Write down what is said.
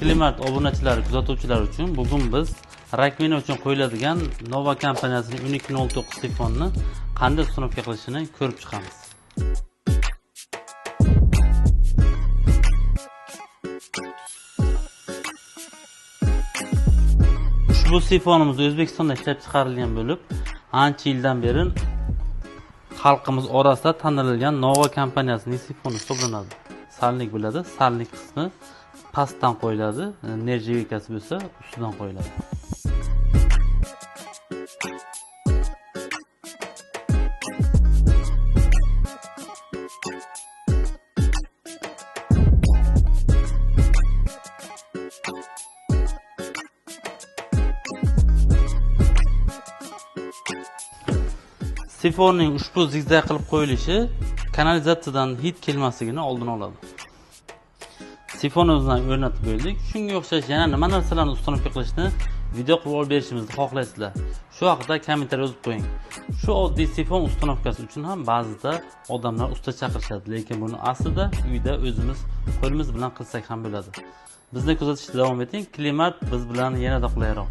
Klimat obunachilari, kuzatuvchilar uchun bugun biz rakvina uchun qo'yiladigan Nova kompaniyasining 1209 sifonni qanday uстановка qilishini ko'rib chiqamiz. Ushbu sifonimiz O'zbekistonda ishlab chiqarilgan bo'lib, ancha yildan beri xalqimiz orasida tanilgan Nova kompaniyasining sifoni hisoblanadi. Salnik bo'ladi, salnik qismi pastdan qo'yiladi, nerjevikasi bo'lsa ustidan qo'yiladi. Sifonning ushbu zigzag qilib qo'yilishi kanalizatsiyadan hid kelmasligini oldini oladi. Sifonimizdan o'rnatib qo'ydik. Shunga o'xshash yana nima narsalarni uстановка qilishni video qilib olib berishimizni xohlaysizlar? Shu haqida kommentariy yozib qo'ying. Shu oddiy sifon uстановкасы uchun ham ba'zida odamlar usta chaqirishadi, lekin buni aslida uyda o'zimiz qo'limiz bilan qilsak ham bo'ladi. Bizni kuzatishda davom eting. Klimat biz bilan yanada qulayroq.